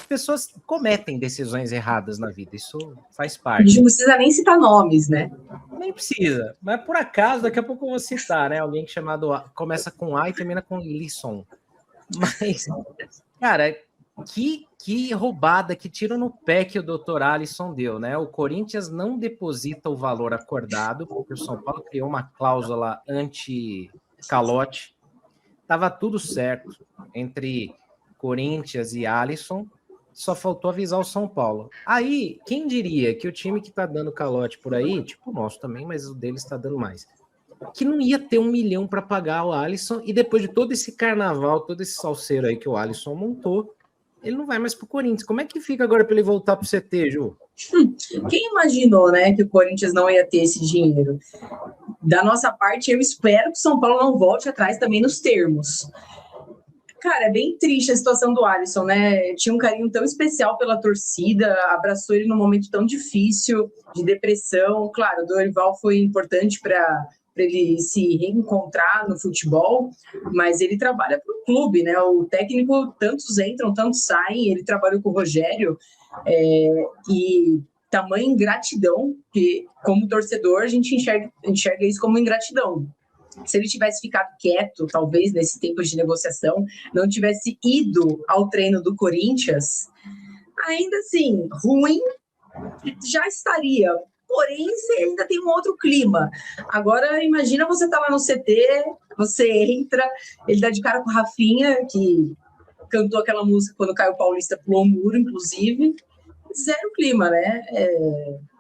pessoas cometem decisões erradas na vida, isso faz A gente parte. não precisa nem citar nomes, né? Nem precisa, mas por acaso, daqui a pouco eu vou citar, né? Alguém começa com A e termina com Lisson. Mas, cara, que roubada, que tiro no pé que o Dr. Alisson deu, né? O Corinthians não deposita o valor acordado, porque o São Paulo criou uma cláusula anti-calote. Tava tudo certo entre Corinthians e Alisson, só faltou avisar o São Paulo. Aí, quem diria que o time que tá dando calote por aí, tipo o nosso também, mas o deles tá dando mais, que não ia ter 1 milhão para pagar o Alisson, e depois de todo esse carnaval, todo esse salseiro aí que o Alisson montou, ele não vai mais pro Corinthians. Como é que fica agora para ele voltar pro CT, Ju? Quem imaginou, né, que o Corinthians não ia ter esse dinheiro? Da nossa parte, eu espero que o São Paulo não volte atrás também nos termos. Cara, é bem triste a situação do Alisson, né? Tinha um carinho tão especial pela torcida, abraçou ele num momento tão difícil, de depressão. Claro, o Dorival foi importante para ele se reencontrar no futebol, mas ele trabalha para o clube, né? O técnico, tantos entram, tantos saem, ele trabalhou com o Rogério, e tamanha ingratidão, que como torcedor a gente enxerga isso como ingratidão. Se ele tivesse ficado quieto, talvez, nesse tempo de negociação, não tivesse ido ao treino do Corinthians, ainda assim, ruim já estaria. Porém, você ainda tem um outro clima. Agora, imagina você tá lá no CT, você entra, ele dá de cara com o Rafinha, que cantou aquela música quando Caio Paulista pulou o muro, inclusive. Zero clima, né?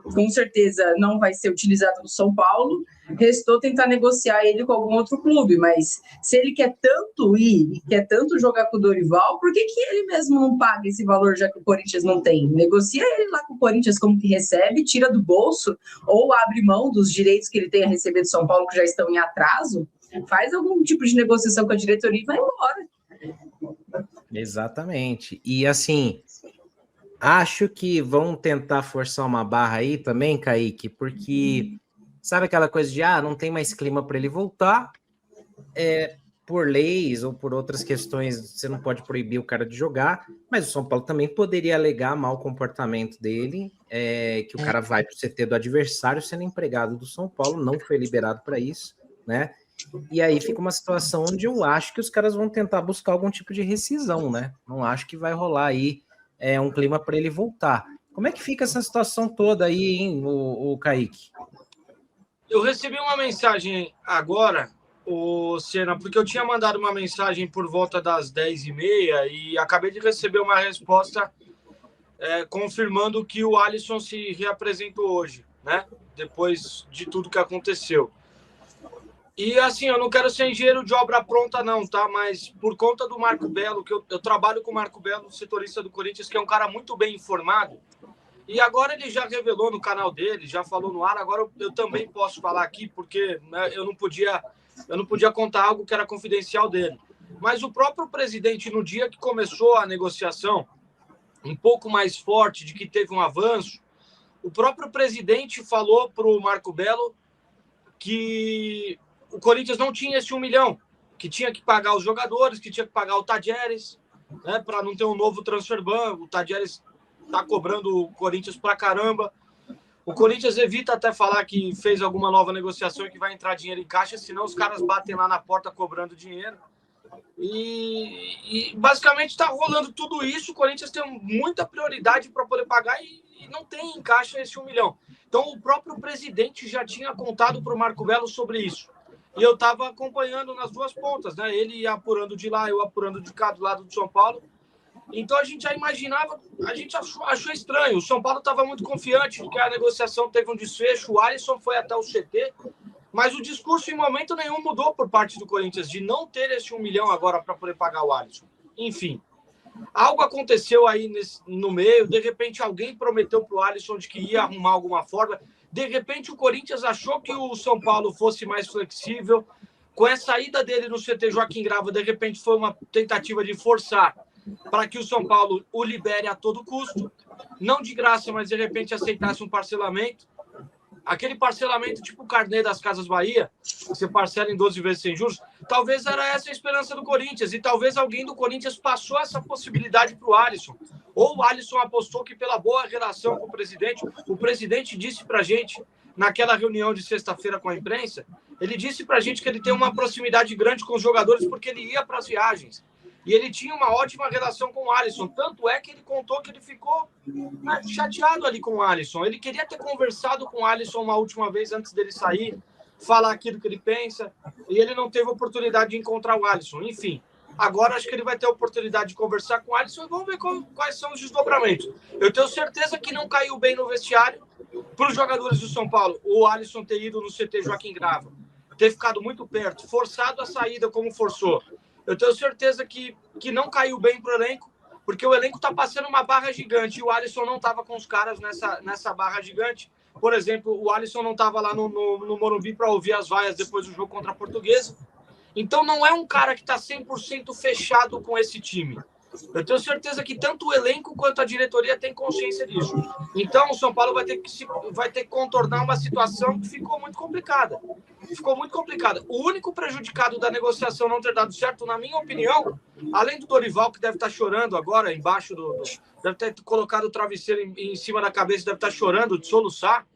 Com certeza não vai ser utilizado no São Paulo. Restou tentar negociar ele com algum outro clube, mas se ele quer tanto ir e quer tanto jogar com o Dorival, por que ele mesmo não paga esse valor, já que o Corinthians não tem? Negocia ele lá com o Corinthians como que recebe, tira do bolso, ou abre mão dos direitos que ele tem a receber do São Paulo, que já estão em atraso, faz algum tipo de negociação com a diretoria e vai embora. Exatamente. E assim, acho que vão tentar forçar uma barra aí também, Kaique, porque sabe aquela coisa de não tem mais clima para ele voltar, por leis ou por outras questões, você não pode proibir o cara de jogar, mas o São Paulo também poderia alegar mau comportamento dele, que o cara vai para o CT do adversário sendo empregado do São Paulo, não foi liberado para isso, né? E aí fica uma situação onde eu acho que os caras vão tentar buscar algum tipo de rescisão, né? Não acho que vai rolar aí um clima para ele voltar. Como é que fica essa situação toda aí, hein, o Kaique? Eu recebi uma mensagem agora, Senna, porque eu tinha mandado uma mensagem por volta das 10h30 e acabei de receber uma resposta confirmando que o Alisson se reapresentou hoje, né? Depois de tudo que aconteceu. E assim, eu não quero ser engenheiro de obra pronta não, tá? Mas por conta do Marco Belo, que eu trabalho com o Marco Belo, setorista do Corinthians, que é um cara muito bem informado, e agora ele já revelou no canal dele, já falou no ar, agora eu também posso falar aqui, porque né, eu não podia contar algo que era confidencial dele. Mas o próprio presidente, no dia que começou a negociação, um pouco mais forte, de que teve um avanço, o próprio presidente falou para o Marco Belo que o Corinthians não tinha esse 1 milhão, que tinha que pagar os jogadores, que tinha que pagar o Tadieres, né, para não ter um novo transfer ban. O Tadieres está cobrando o Corinthians pra caramba. O Corinthians evita até falar que fez alguma nova negociação e que vai entrar dinheiro em caixa, senão os caras batem lá na porta cobrando dinheiro. E basicamente está rolando tudo isso. O Corinthians tem muita prioridade para poder pagar e não tem em caixa esse 1 milhão. Então o próprio presidente já tinha contado para o Marco Belo sobre isso. E eu estava acompanhando nas duas pontas, né? Ele ia apurando de lá, eu apurando de cá, do lado do São Paulo. Então a gente já imaginava, a gente achou estranho. O São Paulo estava muito confiante de que a negociação teve um desfecho, o Alisson foi até o CT, mas o discurso em momento nenhum mudou por parte do Corinthians de não ter esse 1 milhão agora para poder pagar o Alisson. Enfim, algo aconteceu aí no meio, de repente alguém prometeu para o Alisson de que ia arrumar alguma forma, de repente o Corinthians achou que o São Paulo fosse mais flexível, com a saída dele no CT Joaquim Grava, de repente foi uma tentativa de forçar para que o São Paulo o libere a todo custo, não de graça, mas de repente aceitasse um parcelamento, aquele parcelamento tipo o carnê das Casas Bahia, que você parcela em 12 vezes sem juros. Talvez era essa a esperança do Corinthians, e talvez alguém do Corinthians passou essa possibilidade para o Alisson. Ou o Alisson apostou que pela boa relação com o presidente disse pra gente, naquela reunião de sexta-feira com a imprensa, ele disse pra gente que ele tem uma proximidade grande com os jogadores porque ele ia para as viagens. E ele tinha uma ótima relação com o Alisson. Tanto é que ele contou que ele ficou chateado ali com o Alisson. Ele queria ter conversado com o Alisson uma última vez antes dele sair, falar aquilo que ele pensa, e ele não teve oportunidade de encontrar o Alisson. Enfim, agora acho que ele vai ter a oportunidade de conversar com o Alisson e vamos ver quais são os desdobramentos. Eu tenho certeza que não caiu bem no vestiário para os jogadores do São Paulo. O Alisson ter ido no CT Joaquim Grava, ter ficado muito perto, forçado a saída como forçou. Eu tenho certeza que não caiu bem para o elenco, porque o elenco está passando uma barra gigante e o Alisson não estava com os caras nessa barra gigante. Por exemplo, o Alisson não estava lá no Morumbi para ouvir as vaias depois do jogo contra a Portuguesa. Então não é um cara que está 100% fechado com esse time. Eu tenho certeza que tanto o elenco quanto a diretoria tem consciência disso. Então o São Paulo vai ter que contornar uma situação que ficou muito complicada. O único prejudicado da negociação não ter dado certo, na minha opinião, além do Dorival, que deve estar chorando agora embaixo deve ter colocado o travesseiro em cima da cabeça, deve estar chorando de soluçar,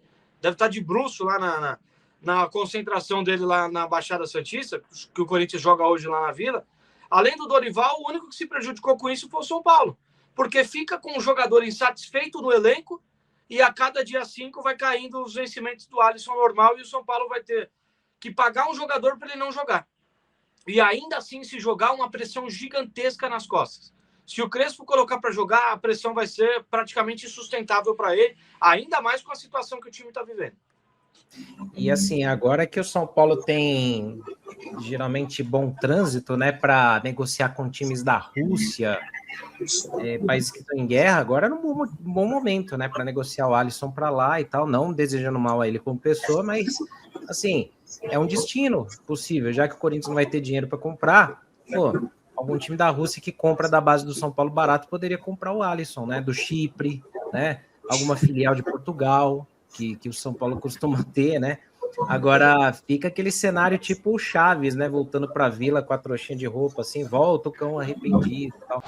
deve estar de bruço lá na concentração dele lá na Baixada Santista, que o Corinthians joga hoje lá na Vila. Além do Dorival, o único que se prejudicou com isso foi o São Paulo, porque fica com um jogador insatisfeito no elenco e a cada dia 5 vai caindo os vencimentos do Alisson normal e o São Paulo vai ter que pagar um jogador para ele não jogar. E ainda assim, se jogar, uma pressão gigantesca nas costas. Se o Crespo colocar para jogar, a pressão vai ser praticamente insustentável para ele, ainda mais com a situação que o time está vivendo. E assim, agora que o São Paulo tem geralmente bom trânsito, né, para negociar com times da Rússia, países que estão em guerra, agora é um bom momento, né, para negociar o Alisson para lá e tal, não desejando mal a ele como pessoa, mas assim, é um destino possível, já que o Corinthians não vai ter dinheiro para comprar, pô, algum time da Rússia que compra da base do São Paulo barato poderia comprar o Alisson, né, do Chipre, né, alguma filial de Portugal, que o São Paulo costuma ter, né? Agora fica aquele cenário tipo o Chaves, né? Voltando para a Vila com a trouxinha de roupa, assim, volta o cão arrependido e tal.